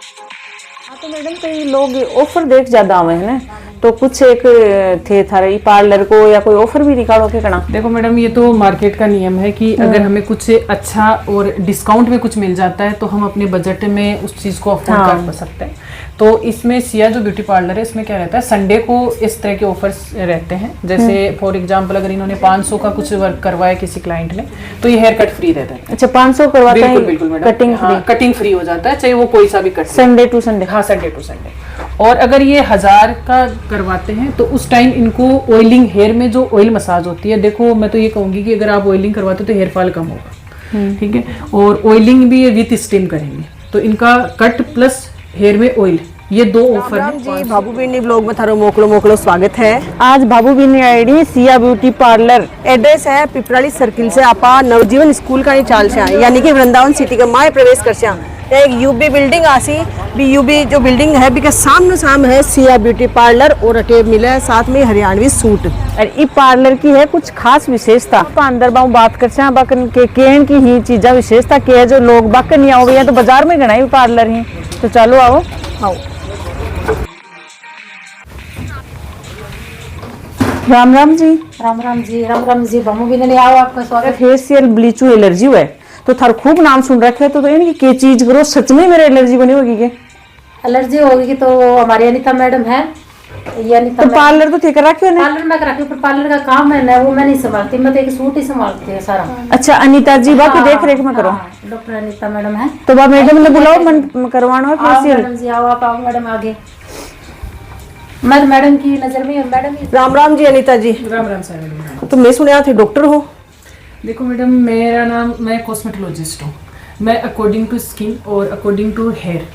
हाँ तो मैडम कई लोग ऑफर देख ज्यादा आवे हैं ना, तो कुछ एक थे थारे पार्लर को या कोई ऑफर भी निकालो के कना। देखो मैडम, ये तो मार्केट का नियम है कि अगर हमें कुछ अच्छा और डिस्काउंट में कुछ मिल जाता है तो हम अपने बजट में उस चीज को अफोर्ड कर सकते हैं। तो इसमें सिया जो ब्यूटी पार्लर है, इसमें क्या रहता है, संडे को इस तरह के ऑफर्स रहते हैं। जैसे फॉर एग्जांपल अगर इन्होंने 500 का कुछ वर्क करवाया किसी क्लाइंट ने, तो ये हेयर कट फ्री रहता है। अच्छा 500 करवाते हैं? बिल्कुल मैडम, कटिंग फ्री हो जाता है, चाहे वो कोई सा भी कट, संडे टू संडे। हाँ, संडे टू संडे। और अगर ये 1000 का करवाते हैं तो उस टाइम इनको ऑयलिंग, हेयर में जो ऑयल मसाज होती है, देखो मैं तो ये कहूंगी कि अगर आप ऑयलिंग करवाते हो तो हेयर फॉल कम होगा, ठीक है। और ऑयलिंग भी विथ स्टीम करेंगे, तो इनका कट प्लस हेयर में ऑयल, ये दो ऑफर है जी। बाबू बीनी ब्लॉग में थारो मोकलो स्वागत है। आज बाबू बीनी आईडी सिया ब्यूटी पार्लर, एड्रेस है पिपराली सर्किल से आपा नवजीवन स्कूल का चाल से, यानी कि वृंदावन सिटी का माए प्रवेश कर से एक यूबी बिल्डिंग आसी भी, यूबी जो बिल्डिंग है बिका सामने है सिया ब्यूटी पार्लर और अटेब मिले है, साथ में हरियाणवी सूट। और ई पार्लर की है कुछ खास विशेषता, अंदर बाऊ बात कर से बाकन के केन की ही चीजा विशेषता के है जो लोग बाकन नहीं आओ, तो बाजार में घना ही पार्लर ही। तो चलो आओ आओ। राम राम जी। राम राम जी, राम राम जी। बामू भी नहीं आओ, आपका स्वागत। फेशियल ब्लीचू एलर्जी हुआ है, तो थार खूब नाम सुन रखे है, तो इनकी क्या चीज करो, सच में मेरे एलर्जी बनी होगी के? एलर्जी होगी तो हमारी अनिता मैडम है, ये अनिता तो पार्लर तो ठीक रखे हो? पार्लर में रखी, पर पार्लर का काम है ना वो मैं नहीं संभालती, मैं तो एक सूट ही संभालती है सारा। अच्छा अनिता जी, बाकी देख रेख में करो। डॉक्टर अनिता मैडम है। तो बा मैडम ने बुलाओ, मन करवाना है फेशियल। मैडम जी आओ, आप आओ मैडम आगे। मैडम की नजर में मैडम। राम राम जी अनिता जी। राम राम सर। तो मैं सुना थे डॉक्टर हो? देखो मैडम, मैं कॉस्मेटोलॉजिस्ट हूँ। मैं अकॉर्डिंग टू स्किन और अकॉर्डिंग टू हेयर,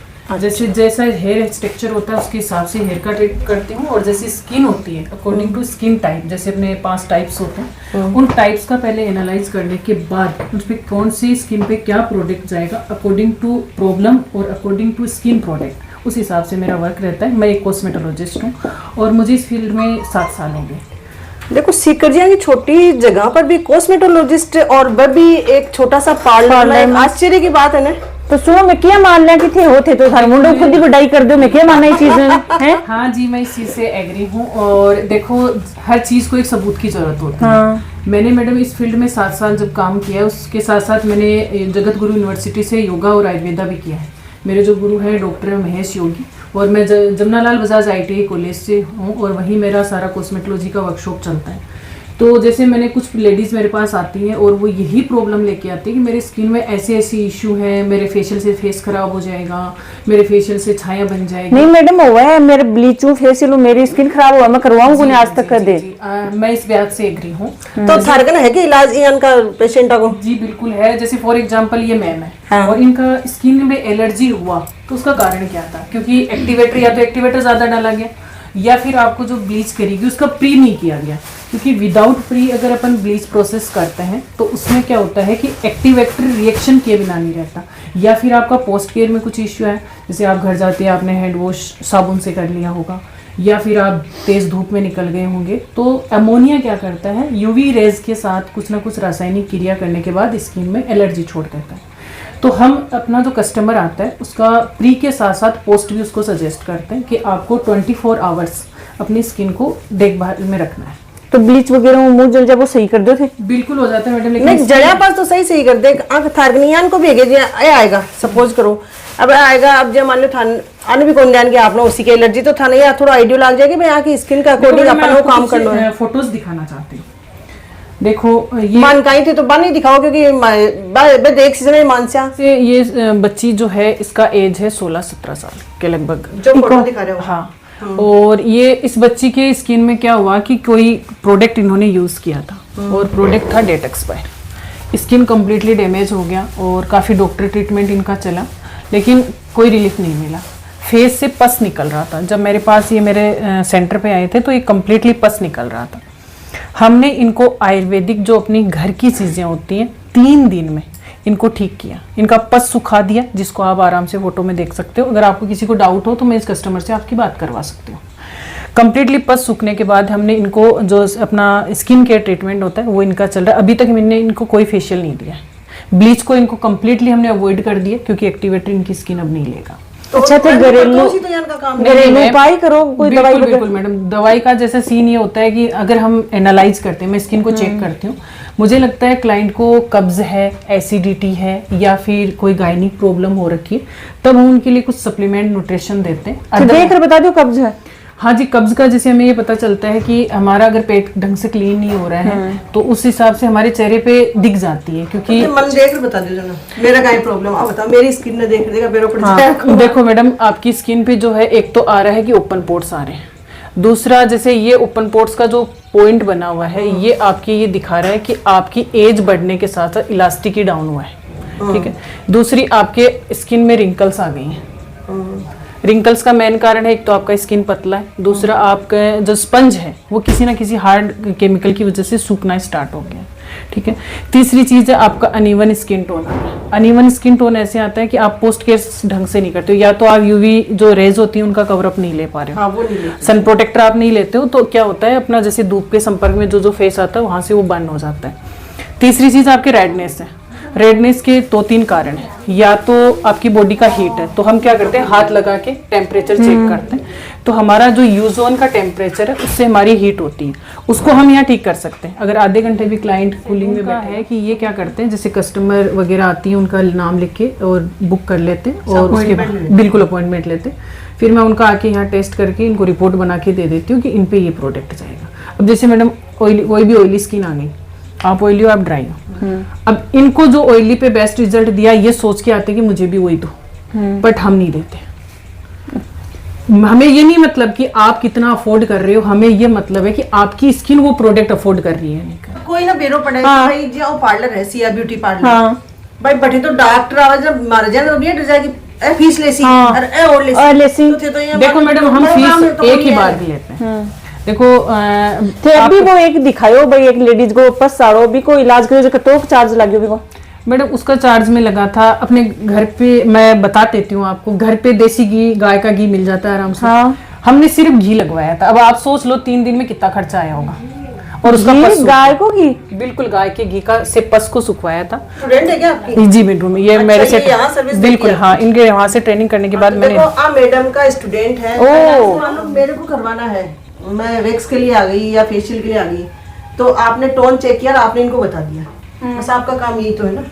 जैसा हेयर स्ट्रक्चर होता है उसके हिसाब से हेयर का ट्रीट करती हूँ। और जैसी स्किन होती है अकॉर्डिंग टू स्किन टाइप, जैसे अपने 5 टाइप्स होते हैं, उन टाइप्स का पहले एनालाइज करने के बाद उस पर कौन सी स्किन पे क्या प्रोडक्ट जाएगा अकॉर्डिंग टू प्रॉब्लम और अकॉर्डिंग टू स्किन प्रोडक्ट, उस हिसाब से मेरा वर्क रहता है। मैं एक कॉस्मेटोलॉजिस्ट हूँ और मुझे इस फील्ड में 7 साल हो गए। देखो सीकरजिया की छोटी जगह पर भी कॉस्मेटोलॉजिस्ट और वह भी एक छोटा सा पार्लर, आश्चर्य की बात है ना। तो सुनो, मैं क्या मान लिया कि थे होते तो थारे मुंडो खुद ही बढ़ाई कर दो, मैं क्या मानना ये चीज है? हाँ जी, मैं इस चीज से एग्री हूँ। और देखो, हर चीज को एक सबूत की जरूरत होती है। मैंने मैडम इस फील्ड में 7 साल जब काम किया, उसके साथ साथ मैंने जगत गुरु यूनिवर्सिटी से योगा और आयुर्वेदा भी किया है। मेरे जो गुरु हैं डॉक्टर महेश योगी, और मैं जमुनालाल बजाज ITI कॉलेज से हूँ, और वहीं मेरा सारा कॉस्मेटोलॉजी का वर्कशॉप चलता है। तो जैसे मैंने कुछ लेडीज़ मेरे पास आती हैं और वो यही प्रॉब्लम लेके आती है कि मेरे स्किन में ऐसे इशू है, मेरे फेशियल से फेस खराब हो जाएगा, मेरे फेशियल से छाया बन जाएगी। नहीं मैडम, हुआ है मेरे ब्लीचू फेशियल, मेरी स्किन खराब हुआ, मैं करवाऊँ नहीं आज तक कर दे। मैं इस बात से एग्री हूँ। तो थारगन है कि इलाज इनका पेशेंट को? जी बिल्कुल है। जैसे फॉर एग्जांपल ये मैम है और इनका स्किन में एलर्जी हुआ, तो उसका कारण क्या था? क्योंकि एक्टिवेटर, या तो एक्टिवेटर ज्यादा डाला गया, या फिर आपको जो ब्लीच करेगी उसका प्री नहीं किया गया। क्योंकि विदाउट प्री अगर अपन ब्लीच प्रोसेस करते हैं तो उसमें क्या होता है कि एक्टिवेटर रिएक्शन किए बिना नहीं रहता, या फिर आपका पोस्ट केयर में कुछ इश्यू है, जैसे आप घर जाते हैं आपने हैंड वॉश साबुन से कर लिया होगा, या फिर आप तेज धूप में निकल गए होंगे, तो अमोनिया क्या करता है, यूवी रेज के साथ कुछ ना कुछ रासायनिक क्रिया करने के बाद स्किन में एलर्जी छोड़ देता है। तो हम अपना जो कस्टमर आता है उसका प्री के साथ साथ पोस्ट भी उसको सजेस्ट करते हैं कि आपको 24 आवर्स अपनी स्किन को देखभाल में रखना है। तो ब्लीच वगैरह मुंह जल जब वो सही कर दो थे? बिल्कुल हो जाता है मैडम, लेकिन नहीं जड़ा पास तो सही कर दे। आंख थारगनियान को भी आएगा, सपोज करो अब आएगा, अब जब मान लो थान आने भी कौन ध्यान कि आपने उसी की एलर्जी, तो थाने या थोड़ा आइडिया लग जाएगी, मैं यहाँ की स्किन का अकॉर्डिंग अपन वो काम कर लो। फोटोज दिखाना चाहती हूँ। देखो ये मान कहीं थी तो बन नहीं दिखाओ, क्योंकि देख सीजन मानसिया से ये बच्ची जो है इसका एज है 16-17 साल के लगभग, जो फोटो दिखा रहे हो। हाँ। और ये इस बच्ची के स्किन में क्या हुआ कि कोई प्रोडक्ट इन्होंने यूज किया था और प्रोडक्ट था date expire. Skin completely damage हो गया और काफ़ी डॉक्टर ट्रीटमेंट इनका चला, लेकिन कोई रिलीफ नहीं मिला। फेस से पस निकल रहा था। जब मेरे पास ये मेरे सेंटर पे आए थे तो ये कम्प्लीटली पस निकल रहा था। हमने इनको आयुर्वेदिक जो अपनी घर की चीज़ें होती हैं 3 दिन में इनको ठीक किया, इनका पस सुखा दिया, जिसको आप आराम से फोटो में देख सकते हो। अगर आपको किसी को डाउट हो तो मैं इस कस्टमर से आपकी बात करवा सकती हूँ। कंप्लीटली पस सूखने के बाद हमने इनको जो अपना स्किन केयर ट्रीटमेंट होता है वो इनका चल रहा है। अभी तक मैंने इनको कोई फेशियल नहीं दिया है। ब्लीच को इनको कंप्लीटली हमने अवॉइड कर दिया क्योंकि एक्टिवेटर इनकी स्किन अब नहीं लेगा। अच्छा, तो घरेलू उपाय करो, कोई दवाई बिल्कुल बिल्कुल मैडम, दवाई का जैसा सीन ये होता है कि अगर हम एनालाइज करते हैं, मैं स्किन को चेक करती हूँ, मुझे लगता है क्लाइंट को कब्ज है, एसिडिटी है या फिर कोई गायनिक प्रॉब्लम हो रखी है, तब हम उनके लिए कुछ सप्लीमेंट न्यूट्रिशन देते हैं। देख कर बता दो कब्ज है। हाँ जी, कब्ज का जैसे हमें ये पता चलता है कि हमारा अगर पेट ढंग से क्लीन नहीं हो रहा है तो उस हिसाब से हमारे चेहरे पे दिख जाती है, क्योंकि मन देख बता दो ना मेरा क्या प्रॉब्लम आप बताओ, मेरी स्किन ने देख देगा मेरे ऊपर हाँ, देखो मैडम, आपकी स्किन पे जो है एक तो आ रहा है कि ओपन पोर्ट्स आ रहे हैं, दूसरा जैसे ये ओपन पोर्ट्स का जो पॉइंट बना हुआ है ये आपकी ये दिखा रहा है कि आपकी एज बढ़ने के साथ साथ इलास्टिकी डाउन हुआ है, ठीक है। दूसरी आपके स्किन में रिंकल्स आ गई हैं। रिंकल्स का मेन कारण है एक तो आपका स्किन पतला है, दूसरा आपका जो स्पंज है वो किसी ना किसी हार्ड केमिकल की वजह से सूखना स्टार्ट हो गया, ठीक है। तीसरी चीज है आपका uneven skin tone. Uneven skin tone ऐसे आता है कि आप पोस्ट केयर ढंग से नहीं करते हो, या तो आप यूवी जो रेज होती है उनका कवर अप नहीं ले पा रहे हो, हाँ, वो नहीं सन प्रोटेक्टर आप नहीं लेते हो, तो क्या होता है अपना जैसे धूप के संपर्क में जो फेस आता है वहां से वो बर्न हो जाता है। तीसरी चीज आपके रेडनेस है। रेडनेस के 2-3 कारण हैं, या तो आपकी बॉडी का हीट है, तो हम क्या करते हैं हाथ लगा के टेम्परेचर चेक करते हैं, तो हमारा जो यूजोन का टेम्परेचर है उससे हमारी हीट होती है, उसको हम यहाँ ठीक कर सकते हैं। अगर आधे घंटे भी क्लाइंट कूलिंग में बैठा है कि ये क्या करते हैं, जैसे कस्टमर वगैरह आती है उनका नाम लिख के और बुक कर लेते हैं और उसके बाद बिल्कुल अपॉइंटमेंट लेते हैं, फिर मैं उनका आके यहाँ टेस्ट करके इनको रिपोर्ट बना के दे देती हूँ कि इन पे ये प्रोडक्ट जाएगा। अब जैसे मैडम ऑयली, कोई भी ऑयली स्किन आ गई, आप ऑयली हो आप ड्राई हो, अब इनको जो ऑयली पे बेस्ट रिजल्ट दिया ये सोच के आते कि मुझे भी वही दो, बट हम नहीं देते। हमें ये नहीं मतलब कि आप कितना अफोर्ड कर रहे हो, हमें ये मतलब है कि आपकी स्किन वो प्रोडक्ट अफोर्ड कर रही है। नहीं कोई ना बेरो पड़े भाई जो पार्लर है सिया ब्यूटी पार्लर, भाई बैठे तो डॉक्टर आवाज जब मार जाए तो डर जाएगी फीस लेसी और लेसी। देखो मैडम, हम फीस एक ही बार भी लेते हैं। देखो थे अभी वो एक दिखायो भाई, एक लेडीज को पस सारो भी को इलाज करो जो तो चार्ज लगे भी को मैडम, उसका चार्ज में लगा था अपने घर पे, मैं बता देती हूँ आपको, घर पे देसी घी, गाय का घी मिल जाता है आराम से। हाँ। हमने सिर्फ घी लगवाया था, अब आप सोच लो 3 दिन में कितना खर्चा आया होगा। और उसका पस गाय को घी, बिल्कुल गाय के घी का से पस को सुखवाया था। स्टूडेंट है क्या आपकी? जी बेडरूम में ये अच्छा, मेरे से बिल्कुल हाँ, इनके यहाँ से ट्रेनिंग करने के बाद मैंने मैडम का स्टूडेंट है, मेरे को करवाना है, मैं वैक्स के लिए आ गई या फेशियल के लिए आ गई, तो आपने टोन चेक किया और आपने इनको बता दिया, बस आपका काम यही तो है ना।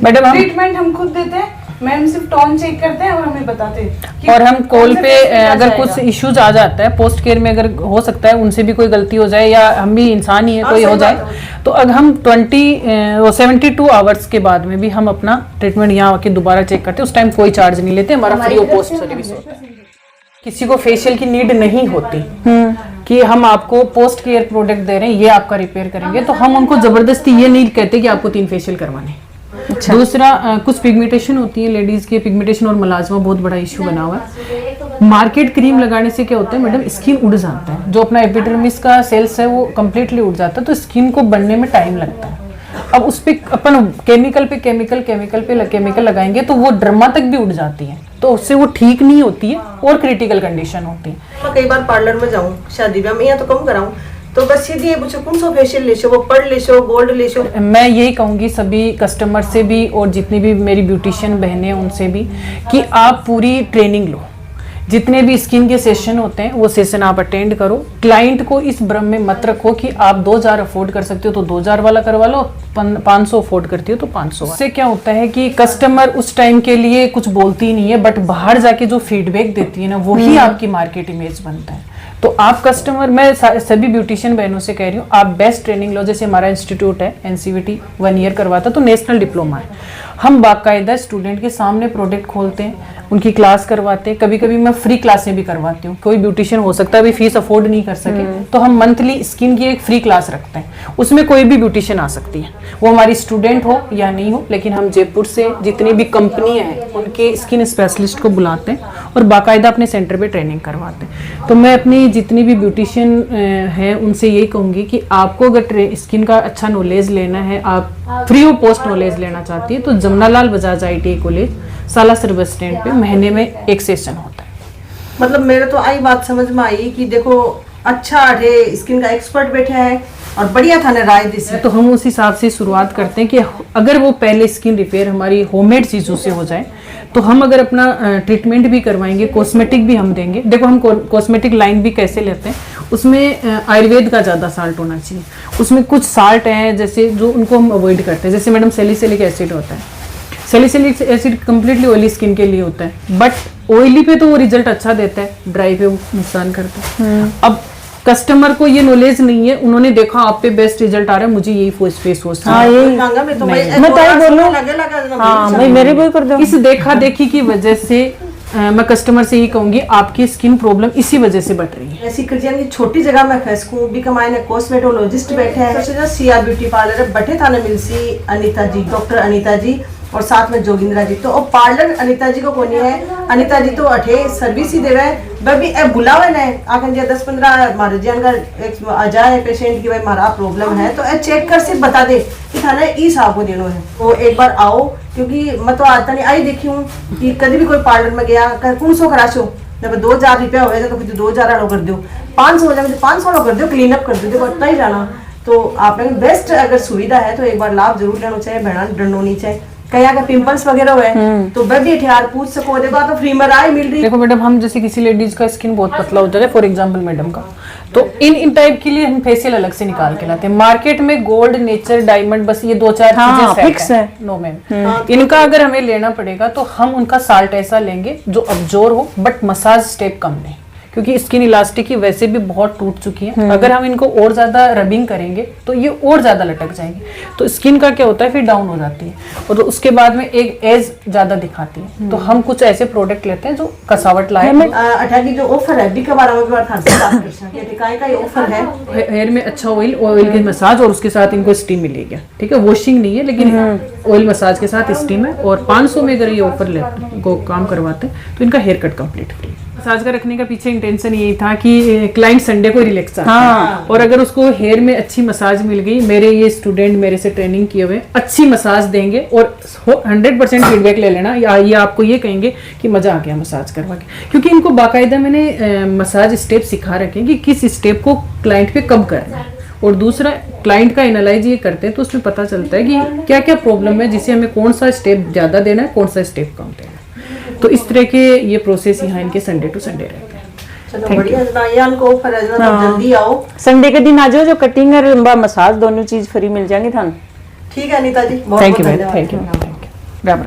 मैडम ट्रीटमेंट हम खुद देते हैं, मैम सिर्फ टोन चेक करते हैं और हमें बताते हैं। और हम कॉल पे अगर कुछ इश्यूज आ जाता है पोस्ट केयर में, अगर हो सकता है उनसे भी कोई गलती हो जाए या हम भी इंसान ही है कोई हो जाए, तो अगर हम 72 आवर्स के बाद में भी हम अपना ट्रीटमेंट यहाँ आके दोबारा चेक करते हैं, उस टाइम कोई चार्ज नहीं लेते, हमारा फ्री ऑफ कॉस्ट सर्विस होता है। किसी को फेशियल की नीड नहीं होती कि हम आपको पोस्ट केयर प्रोडक्ट दे रहे हैं ये आपका रिपेयर करेंगे, तो हम उनको जबरदस्ती ये नहीं कहते कि आपको 3 फेशियल करवाने। अच्छा। दूसरा कुछ पिगमेंटेशन होती है लेडीज के, पिगमेंटेशन और मलाजमा बहुत बड़ा इश्यू बना हुआ है। मार्केट क्रीम लगाने से क्या होता है मैडम, स्किन उड़ जाता है, जो अपना एपिडर्मिस का सेल्स है वो कंप्लीटली उड़ जाता है, तो स्किन को बनने में टाइम लगता है। अब उस पे अपन केमिकल पे केमिकल लगाएंगे तो वो ड्रमा तक भी उड़ जाती है, तो उससे वो ठीक नहीं होती है और क्रिटिकल कंडीशन होती है। मैं कई बार पार्लर में जाऊँ शादी में, मैं यहाँ तो कम कराऊं, तो बस सीधी ये पूछो कौन सा फेशियल ले वो पढ़ ले गोल्ड ले। मैं यही कहूंगी सभी कस्टमर से भी और जितनी भी मेरी ब्यूटिशियन बहनें हैं उनसे भी कि आप पूरी ट्रेनिंग लो, जितने भी स्किन के सेशन होते हैं वो सेशन आप अटेंड करो। क्लाइंट को इस भ्रम में मत रखो कि आप 2000 अफोर्ड कर सकते हो तो 2000 वाला करवा लो, 500 अफोर्ड करती हो तो 500। इससे क्या होता है कि कस्टमर उस टाइम के लिए कुछ बोलती नहीं है, बट बाहर जाके जो फीडबैक देती है ना वही आपकी मार्केट इमेज बनता है। तो आप कस्टमर, मैं सभी ब्यूटिशियन बहनों से कह रही हूँ आप बेस्ट ट्रेनिंग लो। जैसे हमारा इंस्टीट्यूट है NCVT 1 ईयर करवाता तो नेशनल डिप्लोमा है, हम बाकायदा स्टूडेंट के सामने प्रोडक्ट खोलते हैं, उनकी क्लास करवाते हैं, कभी कभी मैं फ्री क्लासें भी करवाती हूँ। कोई ब्यूटिशियन हो सकता है अभी फीस अफोर्ड नहीं कर सके तो हम मंथली स्किन की एक फ्री क्लास रखते हैं, उसमें कोई भी ब्यूटिशियन आ सकती है, वो हमारी स्टूडेंट हो या नहीं हो, लेकिन हम जयपुर से जितनी भी कंपनियां हैं उनके स्किन स्पेशलिस्ट को बुलाते हैं और बाकायदा अपने सेंटर पे ट्रेनिंग करवाते हैं। तो मैं अपनी जितनी भी ब्यूटिशियन हैं उनसे यही कहूँगी कि आपको अगर स्किन का अच्छा नॉलेज लेना है, आप फ्री ऑफ कॉस्ट नॉलेज लेना चाहती है तो Jamunalal Bajaj ITI college Salasar bus stand पे महीने में एक सेशन होता है। मतलब मेरे तो आई बात समझ में आई कि देखो अच्छा स्किन का एक्सपर्ट बैठा है और बढ़िया था ना राय दी, तो हम उस हिसाब से शुरुआत करते हैं कि अगर वो पहले स्किन रिपेयर हमारी होममेड चीज़ों से हो जाए तो हम अगर अपना ट्रीटमेंट भी करवाएंगे, कॉस्मेटिक भी हम देंगे। देखो हम कॉस्मेटिक लाइन भी कैसे लेते हैं, उसमें आयुर्वेद का ज़्यादा साल्ट होना चाहिए। उसमें कुछ साल्ट हैं जैसे जो उनको हम अवॉइड करते हैं, जैसे मैडम सैलिसिलिक एसिड होता है। Salicylic acid completely oily skin के लिए होता है, बट ऑयली पे तो वो रिजल्ट अच्छा देता है, ड्राई पे वो नुकसान करता है। अब कस्टमर को ये नॉलेज नहीं है, उन्होंने देखा आप पे बेस्ट रिजल्ट आ रहा है, मुझे यही फेस वॉश हाँ यही मैं तो मैं ताई बोलूं, हाँ मैं मेरी भी कर दो। इस देखा देखी की वजह से मैं कस्टमर से यही कहूंगी आपकी स्किन प्रॉब्लम इसी वजह से बढ़ रही है। ऐसी करजियां की छोटी जगह में फेसकू भी कमाए ने कॉस्मेटोलॉजिस्ट बैठे हैं, सिया ब्यूटी पार्लर है, बैठे थाने मिलसी अनीता जी, डॉक्टर अनीता जी और साथ में जोगिंद्रा जी। तो और पार्लर अनीता जी को कोनी है, अनीता जी तो अठे सर्विस ही देवे बबी ए बुलावे ने आखन जे 10-15 मारे जन का एक आ जाए पेशेंट की भाई मारा प्रॉब्लम है तो ए चेक कर सिर्फ बता दे कि थाने ई साहब को देनो है। तो एक बार आओ, क्योंकि मैं तो आता नहीं आई देखी हूँ कि कभी भी कोई पार्लर में गया कौन सो कराशो जब 2000 रुपया होएगा तो फिर 2000 वालों कर दो, 500 हो जाएगा 500 वालों कर दो, क्लीन अप कर दो, देखो इतना ही जाना। तो आपने बेस्ट अगर सुविधा है तो एक बार लाभ जरूर लेना चाहिए, बहना डरना नहीं चाहिए। कहीं अगर पिंपल्स वगैरह हुए तो वह भी ठहर पूछ सको, देखो तो फ्री में राय मिल रही। देखो मैडम, हम जैसे किसी लेडीज का स्किन बहुत पतला हो जाता है, फॉर एग्जांपल मैडम का, तो इन टाइप के लिए हम फेशियल अलग से निकाल के लाते हैं। मार्केट में गोल्ड, नेचर, डायमंड, बस ये 2-4 चीजें फिक्स है। नो मैम, इनका अगर हमें लेना पड़ेगा तो हम उनका साल्ट ऐसा लेंगे जो अब्जॉर्ब हो, बट मसाज स्टेप कम लें, क्योंकि स्किन इलास्टिक की वैसे भी बहुत टूट चुकी है। अगर हम इनको और ज्यादा रबिंग करेंगे तो ये और ज्यादा लटक जाएगी, तो स्किन का क्या होता है फिर डाउन हो जाती है और तो उसके बाद में एक एज ज्यादा दिखाती है। तो हम कुछ ऐसे प्रोडक्ट लेते हैं जो कसावट लाए। अठा की जो ऑफर है भी के बारे में बात करते हैं कि काय का ये ऑफर है। हेयर में अच्छा ऑयल की मसाज और उसके साथ इनको स्टीम मिलेगा, ठीक है, वॉशिंग नहीं है लेकिन ऑयल मसाज के साथ स्टीम है। और 500 में अगर ये ऑफर को काम करवाते हैं तो इनका haircut complete free. Massage का रखने का पीछे इंटेंशन यही था कि क्लाइंट संडे को रिलैक्स चाहता है, और अगर उसको हेयर में अच्छी मसाज मिल गई, मेरे ये स्टूडेंट मेरे से ट्रेनिंग किए हुए अच्छी मसाज देंगे और 100% फीडबैक ले लेना, या ये आपको ये कहेंगे कि मजा आ गया मसाज करवा के, क्योंकि इनको बाकायदा मैंने मसाज स्टेप सिखा रखे कि किस स्टेप को क्लाइंट पे कब करना है। और दूसरा, क्लाइंट का एनालाइज ये करते हैं तो उसमें पता चलता है कि क्या क्या प्रॉब्लम है, जिसे हमें कौन सा स्टेप ज्यादा देना है, कौन सा स्टेप कम देना है। तो इस तरह के ये प्रोसेस यहाँ इनके संडे टू संडे रहते हैं। चलो बढ़िया, ये उनको ऑफर है, जल्दी आओ, संडे के दिन आ जाओ, जो कटिंग और मसाज दोनों चीज फ्री मिल जाएंगी थान। ठीक है Anita ji, thank you, thank you, Ram Ram.